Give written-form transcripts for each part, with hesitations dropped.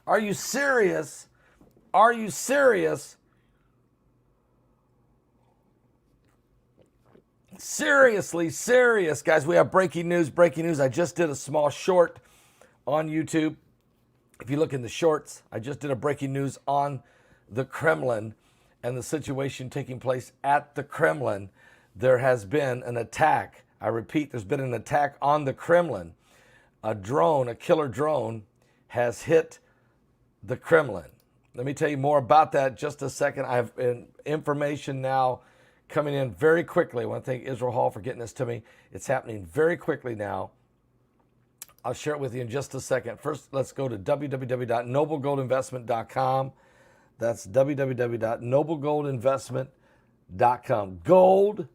Are you serious? Are you serious? Seriously, serious, guys. We have breaking news, breaking news. I just did a small short on YouTube. If you look in the shorts, I just did a breaking news on the Kremlin and the situation taking place at the Kremlin. There has been an attack. I repeat, there's been an attack on the Kremlin. A drone, a killer drone, has hit the Kremlin. Let me tell you more about that in just a second. I have information now coming in very quickly. I want to thank Israel Hall for getting this to me. It's happening very quickly now. I'll share it with you in just a second. First, let's go to www.noblegoldinvestment.com. That's www.noblegoldinvestment.com. Gold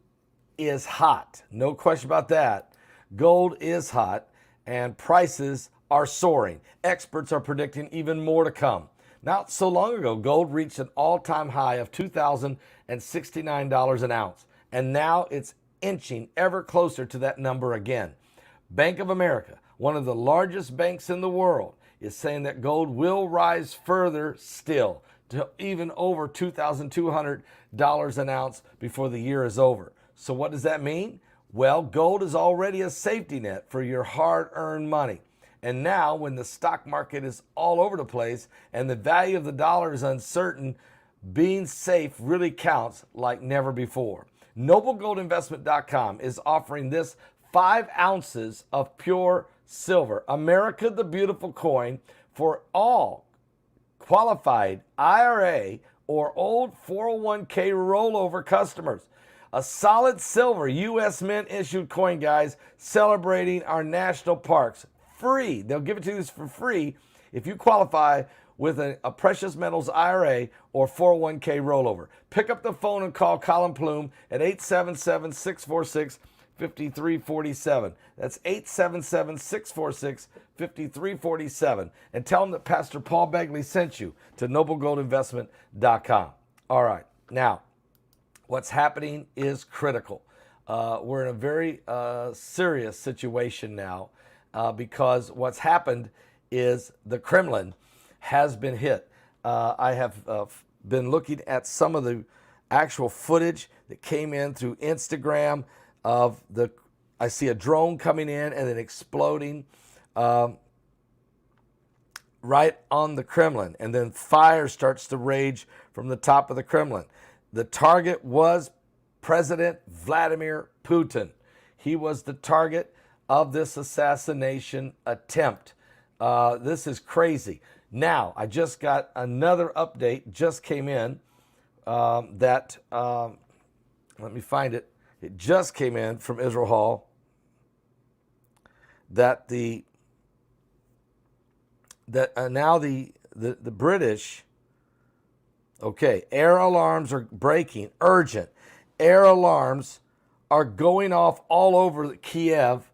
is hot. No question about that. Gold is hot, and prices are soaring. Experts are predicting even more to come. Not so long ago, gold reached an all-time high of $2,069 an ounce, and now it's inching ever closer to that number again. Bank of America, one of the largest banks in the world, is saying that gold will rise further still to even over $2,200 an ounce before the year is over. So what does that mean? Well, gold is already a safety net for your hard-earned money. And now, when the stock market is all over the place and the value of the dollar is uncertain, being safe really counts like never before. NobleGoldInvestment.com is offering this 5 ounces of pure silver, America the Beautiful coin, for all qualified IRA or old 401k rollover customers. A solid silver U.S. Mint issued coin, guys, celebrating our national parks. Free. They'll give it to you for free if you qualify with a precious metals IRA or 401k rollover. Pick up the phone and call Colin Plume at 877-646-5347. That's 877-646-5347. And tell them that Pastor Paul Begley sent you to noblegoldinvestment.com. All right. Now, what's happening is critical. We're in a very serious situation now. Because what's happened is the Kremlin has been hit. I have been looking at some of the actual footage that came in through Instagram of I see a drone coming in and then exploding right on the Kremlin. And then fire starts to rage from the top of the Kremlin. The target was President Vladimir Putin. He was the target of this assassination attempt. This is crazy. Now, I just got another update, just came in, let me find it. It just came in from Israel Hall that now the British, okay, air alarms are breaking, urgent. Air alarms are going off all over Kiev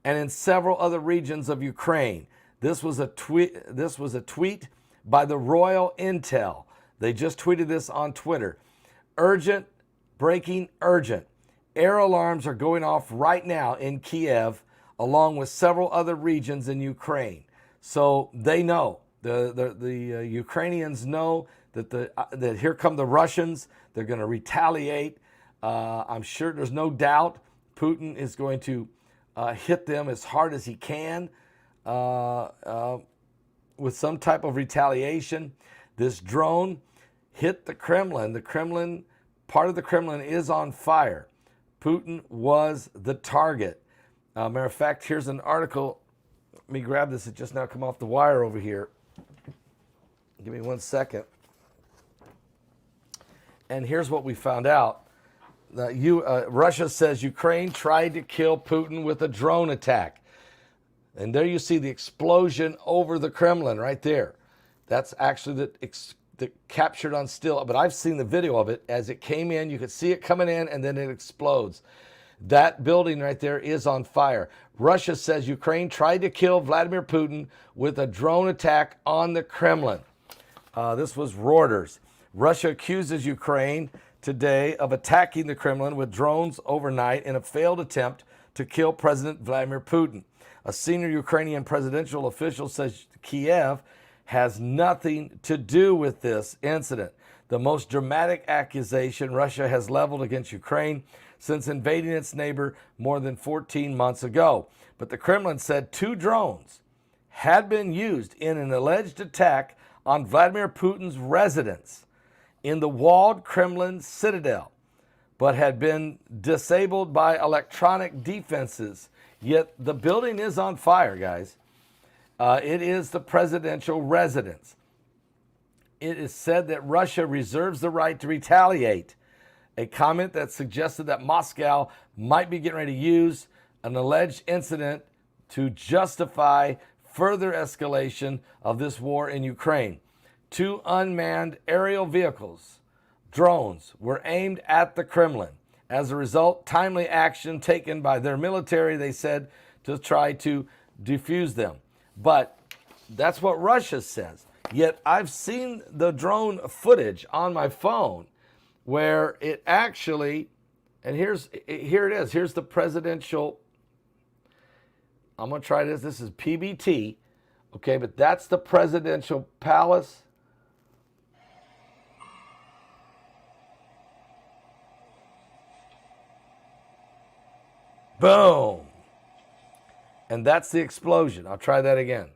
and in several other regions of Ukraine. This was a tweet by the Royal Intel. They just tweeted this on Twitter. Urgent, breaking urgent. Air alarms are going off right now in Kiev, along with several other regions in Ukraine. So they know, the Ukrainians know that here come the Russians. They're going to retaliate. I'm sure there's no doubt Putin is going to hit them as hard as he can with some type of retaliation. This drone hit the Kremlin. The Kremlin, part of the Kremlin is on fire. Putin was the target. Matter of fact, here's an article. Let me grab this. It just now come off the wire over here. Give me 1 second. And here's what we found out. Russia says Ukraine tried to kill Putin with a drone attack. And there you see the explosion over the Kremlin right there. That's actually the captured on still. But I've seen the video of it as it came in. You could see it coming in and then it explodes. That building right there is on fire. Russia says Ukraine tried to kill Vladimir Putin with a drone attack on the Kremlin. This was Reuters. Russia accuses Ukraine today of attacking the Kremlin with drones overnight in a failed attempt to kill President Vladimir Putin. A senior Ukrainian presidential official says Kiev has nothing to do with this incident. The most dramatic accusation Russia has leveled against Ukraine since invading its neighbor more than 14 months ago. But the Kremlin said 2 drones had been used in an alleged attack on Vladimir Putin's residence in the walled Kremlin citadel, but had been disabled by electronic defenses. Yet the building is on fire, guys. It is the presidential residence. It is said that Russia reserves the right to retaliate, a comment that suggested that Moscow might be getting ready to use an alleged incident to justify further escalation of this war in Ukraine. 2 unmanned aerial vehicles, drones, were aimed at the Kremlin. As a result, timely action taken by their military, they said, to try to defuse them. But that's what Russia says. Yet I've seen the drone footage on my phone where it actually, and here it is. Here's the presidential. I'm going to try this. This is PBT. Okay, but that's the presidential palace. Boom. And that's the explosion. I'll try that again.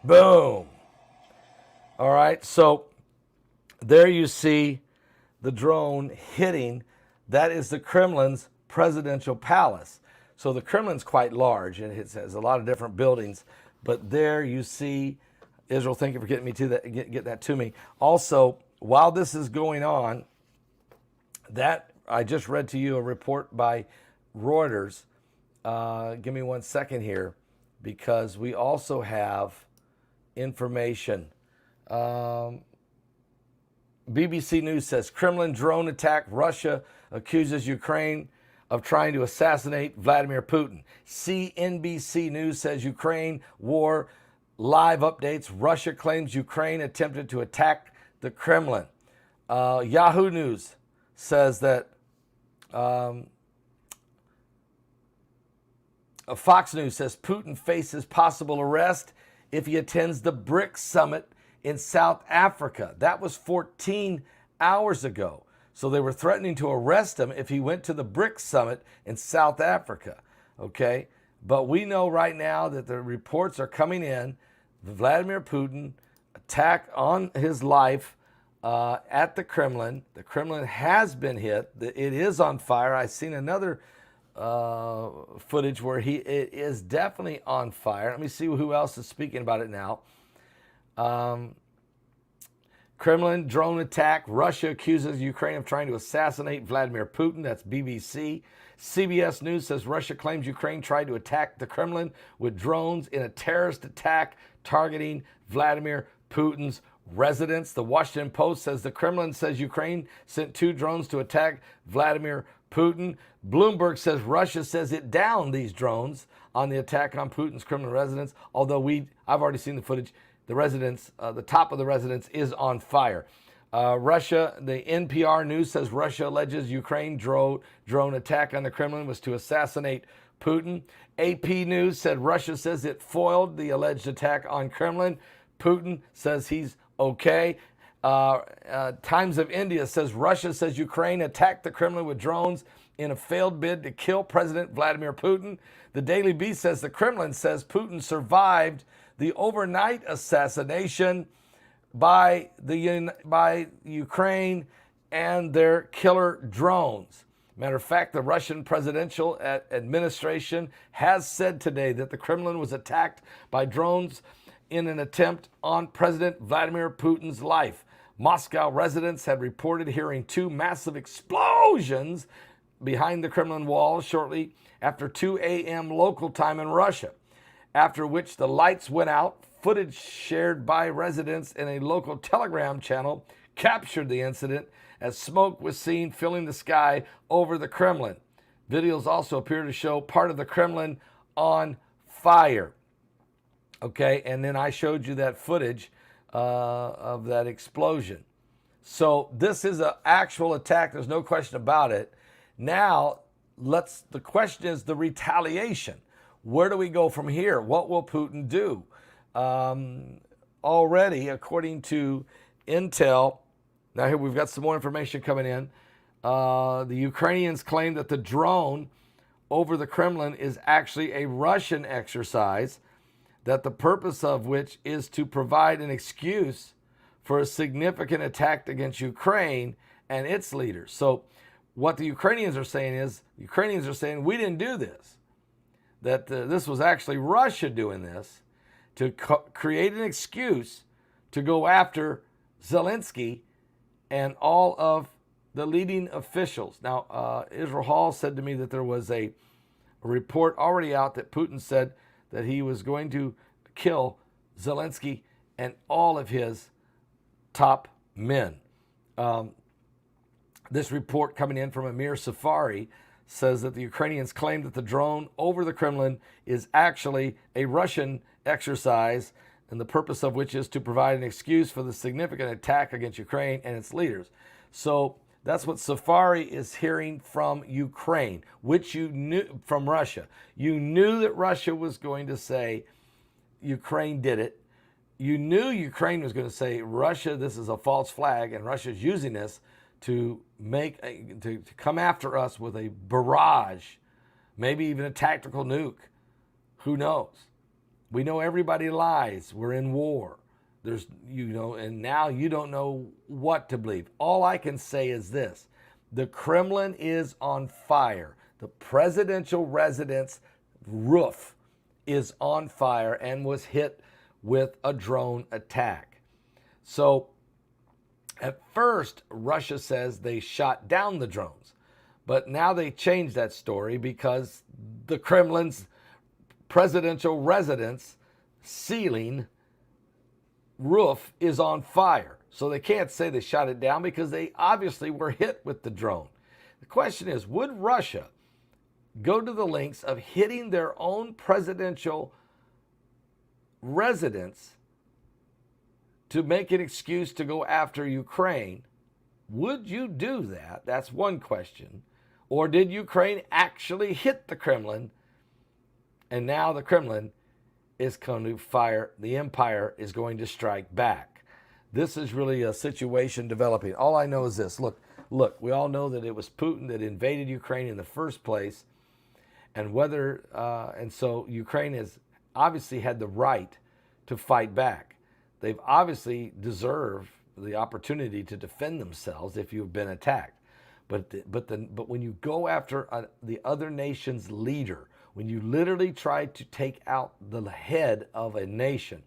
Boom. All right, so there you see the drone hitting. That is the Kremlin's presidential palace. So the Kremlin's quite large, and it has a lot of different buildings. But there you see, Israel, thank you for getting me to that, get that to me. Also, while this is going on, that I just read to you a report by Reuters. Give me 1 second here, because we also have information. BBC News says Kremlin drone attack. Russia accuses Ukraine of trying to assassinate Vladimir Putin. CNBC News says Ukraine war live updates. Russia claims Ukraine attempted to attack the Kremlin. Yahoo News says that Fox News says Putin faces possible arrest if he attends the BRICS summit in South Africa. That was 14 hours ago. So they were threatening to arrest him if he went to the BRICS summit in South Africa. Okay? But we know right now that the reports are coming in. Vladimir Putin attack on his life at the Kremlin. The Kremlin has been hit. It is on fire. I've seen another footage where it is definitely on fire. Let me see who else is speaking about it now. Kremlin drone attack. Russia accuses Ukraine of trying to assassinate Vladimir Putin. That's BBC. CBS News says Russia claims Ukraine tried to attack the Kremlin with drones in a terrorist attack targeting Vladimir Putin's residence. The Washington Post says the Kremlin says Ukraine sent 2 drones to attack Vladimir Putin. Bloomberg says Russia says it downed these drones on the attack on Putin's Kremlin residence, although I've already seen the footage. The residence, the top of the residence is on fire. Russia, the NPR News says Russia alleges Ukraine drone attack on the Kremlin was to assassinate Putin. AP News said Russia says it foiled the alleged attack on Kremlin. Putin says he's okay. Times of India says Russia says Ukraine attacked the Kremlin with drones in a failed bid to kill President Vladimir Putin. The Daily Beast says the Kremlin says Putin survived the overnight assassination by Ukraine and their killer drones. Matter of fact, the Russian presidential administration has said today that the Kremlin was attacked by drones in an attempt on President Vladimir Putin's life. Moscow residents had reported hearing 2 massive explosions behind the Kremlin walls shortly after 2 a.m. local time in Russia, after which the lights went out. Footage shared by residents in a local Telegram channel captured the incident as smoke was seen filling the sky over the Kremlin. Videos also appear to show part of the Kremlin on fire. Okay, and then I showed you that footage of that explosion. So this is an actual attack. There's no question about it. Now, the question is the retaliation. Where do we go from here? What will Putin do? Already, according to intel, now here we've got some more information coming in. The Ukrainians claim that the drone over the Kremlin is actually a Russian exercise, that the purpose of which is to provide an excuse for a significant attack against Ukraine and its leaders. So what the Ukrainians are saying is, we didn't do this. That this was actually Russia doing this to create an excuse to go after Zelensky and all of the leading officials. Now, Israel Hall said to me that there was a report already out that Putin said that he was going to kill Zelensky and all of his top men. This report coming in from Amir Safari says that the Ukrainians claim that the drone over the Kremlin is actually a Russian exercise, and the purpose of which is to provide an excuse for the significant attack against Ukraine and its leaders. So that's what Safari is hearing from Ukraine, which you knew from Russia. You knew that Russia was going to say Ukraine did it. You knew Ukraine was going to say, Russia, this is a false flag, and Russia's using this to to come after us with a barrage, maybe even a tactical nuke. Who knows? We know everybody lies. We're in war. And now you don't know what to believe. All I can say is this: the Kremlin is on fire. The presidential residence roof is on fire and was hit with a drone attack. So at first, Russia says they shot down the drones, but now they changed that story because the Kremlin's presidential residence ceiling roof is on fire. So they can't say they shot it down because they obviously were hit with the drone. The question is, would Russia go to the lengths of hitting their own presidential residence to make an excuse to go after Ukraine? Would you do that? That's one question. Or did Ukraine actually hit the Kremlin, and now the Kremlin is going to fire, the empire is going to strike back? This is really a situation developing. All I know is this. Look, we all know that it was Putin that invaded Ukraine in the first place, and so Ukraine has obviously had the right to fight back. They've obviously deserved the opportunity to defend themselves if you've been attacked. But when you go after the other nation's leader, when you literally try to take out the head of a nation,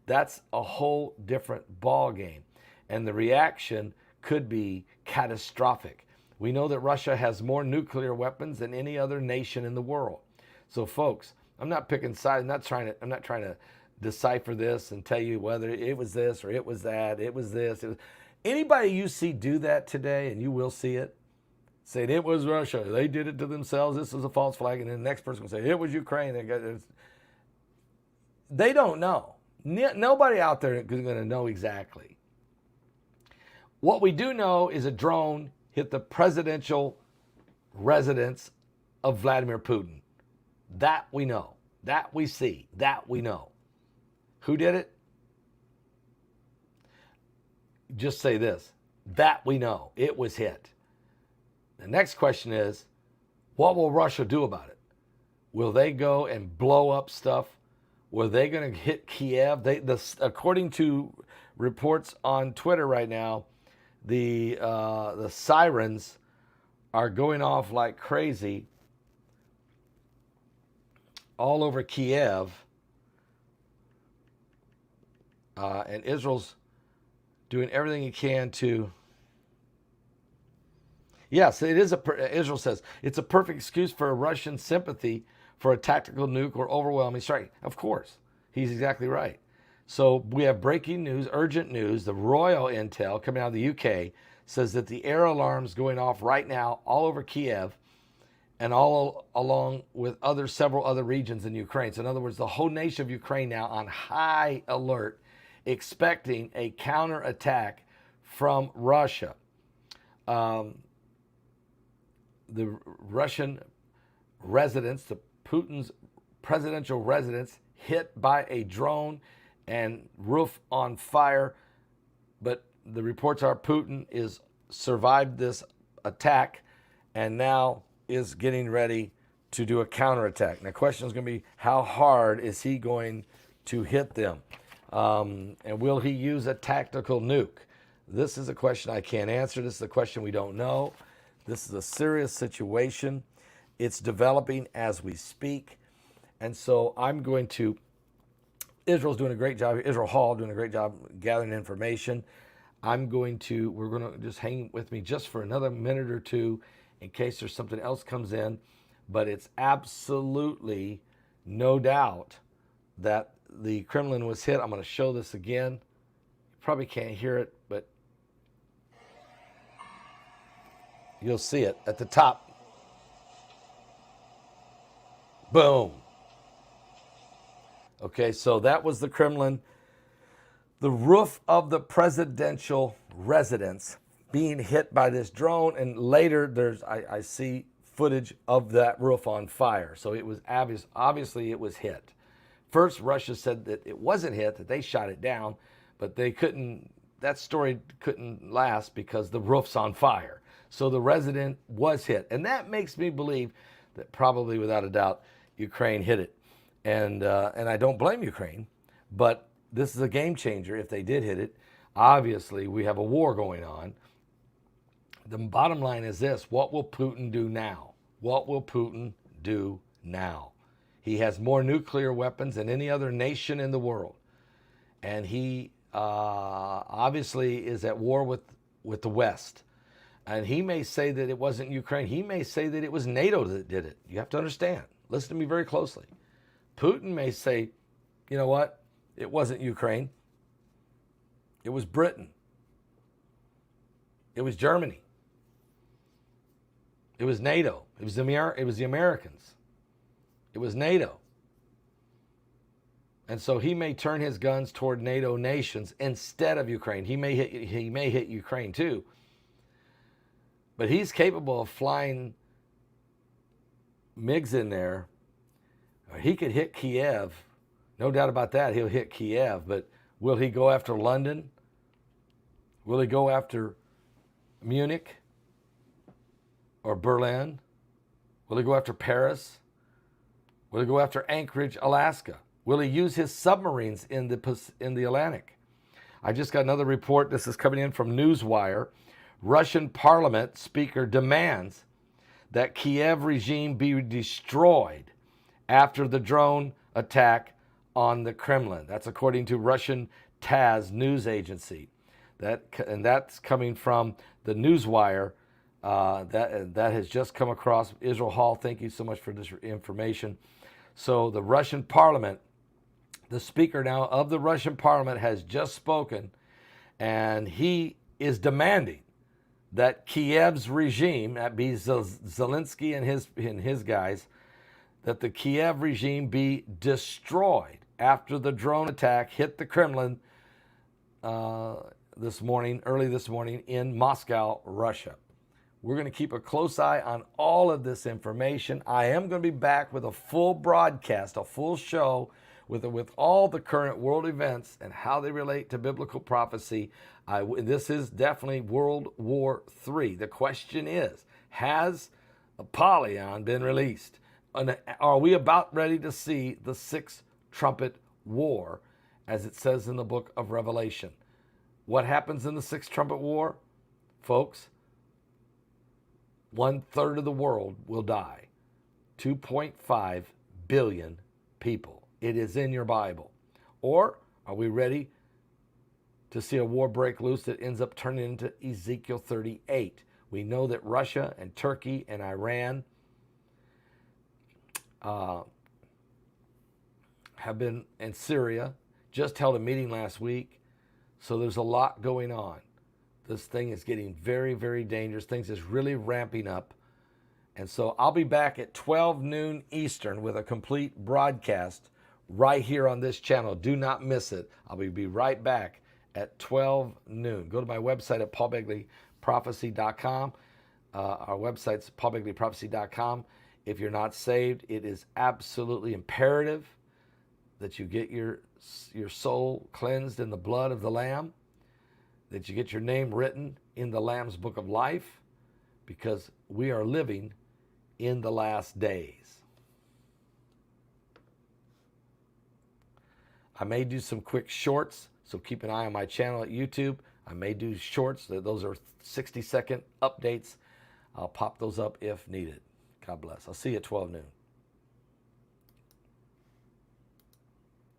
that's a whole different ball game, and the reaction could be catastrophic. We know that Russia has more nuclear weapons than any other nation in the world. So, folks, I'm not picking sides. I'm not trying to decipher this and tell you whether it was this or it was that, it was this. Anybody you see do that today, and you will see it, say it was Russia, they did it to themselves, this is a false flag, and then the next person will say it was Ukraine. They don't know. Nobody out there is going to know exactly. What we do know is a drone hit the presidential residence of Vladimir Putin. That we know. That we see. That we know. Who did it? Just say this: that we know. It was hit. The next question is, what will Russia do about it? Will they go and blow up stuff? Were they going to hit Kiev? According to reports on Twitter right now, the sirens are going off like crazy all over Kiev. And Israel's doing everything he can to... Yes, it is Israel says, it's a perfect excuse for a Russian sympathy for a tactical nuke or overwhelming strike. Of course, he's exactly right. So we have breaking news, urgent news. The royal intel coming out of the UK says that the air alarms going off right now all over Kiev and all along with several other regions in Ukraine. So in other words, the whole nation of Ukraine now on high alert, expecting a counterattack from Russia. the Russian residence, the Putin's presidential residence, hit by a drone and roof on fire. But the reports are Putin is survived this attack and now is getting ready to do a counterattack. Now, the question is going to be, how hard is he going to hit them? And will he use a tactical nuke? This is a question I can't answer. This is a question we don't know. This is a serious situation. It's developing as we speak. And so I'm going to, Israel's doing a great job here. Israel Hall doing a great job gathering information. we're going to just hang with me just for another minute or two in case there's something else comes in. But it's absolutely no doubt that the Kremlin was hit. I'm going to show this again. You probably can't hear it, but you'll see it at the top. Boom. Okay, so that was the Kremlin. The roof of the presidential residence being hit by this drone, and later I see footage of that roof on fire. So it was obviously it was hit. First, Russia said that it wasn't hit, that they shot it down, but that story couldn't last because the roof's on fire. So the resident was hit. And that makes me believe that probably without a doubt, Ukraine hit it. And I don't blame Ukraine, but this is a game changer if they did hit it. Obviously, we have a war going on. The bottom line is this: what will Putin do now? What will Putin do now? He has more nuclear weapons than any other nation in the world. And he obviously is at war with the West. And he may say that it wasn't Ukraine. He may say that it was NATO that did it. You have to understand. Listen to me very closely. Putin may say, you know what? It wasn't Ukraine. It was Britain. It was Germany. It was NATO. It was the Americans. It was NATO. And so he may turn his guns toward NATO nations instead of Ukraine. He may hit Ukraine too. But he's capable of flying MiGs in there. He could hit Kiev. No doubt about that. He'll hit Kiev. But will he go after London? Will he go after Munich or Berlin? Will he go after Paris? Will he go after Anchorage, Alaska? Will he use his submarines in the Atlantic? I just got another report. This is coming in from Newswire. Russian parliament speaker demands that Kiev regime be destroyed after the drone attack on the Kremlin. That's according to Russian TASS news agency. That's coming from the Newswire. That has just come across. Israel Hall, thank you so much for this information. So the Russian parliament, the speaker now of the Russian parliament has just spoken, and he is demanding that Kiev's regime, that be Zelensky and his guys, that the Kiev regime be destroyed after the drone attack hit the Kremlin early this morning in Moscow, Russia. We're going to keep a close eye on all of this information. I am going to be back with a full broadcast, a full show with all the current world events and how they relate to biblical prophecy. This is definitely World War III. The question is, has Apollyon been released? And are we about ready to see the sixth trumpet war, as it says in the book of Revelation? What happens in the sixth trumpet war? Folks, 1/3 of the world will die. 2.5 billion people. It is in your Bible. Or are we ready to see a war break loose that ends up turning into Ezekiel 38? We know that Russia and Turkey and Iran have been, and Syria just held a meeting last week. So there's a lot going on. This thing is getting very, very dangerous. Things is really ramping up. And so I'll be back at 12 noon Eastern with a complete broadcast right here on this channel. Do not miss it. I'll be right back at 12 noon. Go to my website at paulbegleyprophecy.com. Our website's paulbegleyprophecy.com. If you're not saved, it is absolutely imperative that you get your soul cleansed in the blood of the Lamb, that you get your name written in the Lamb's book of life, because we are living in the last days. I may do some quick shorts, so keep an eye on my channel at YouTube. I may do shorts. Those are 60-second updates. I'll pop those up if needed. God bless. I'll see you at 12 noon.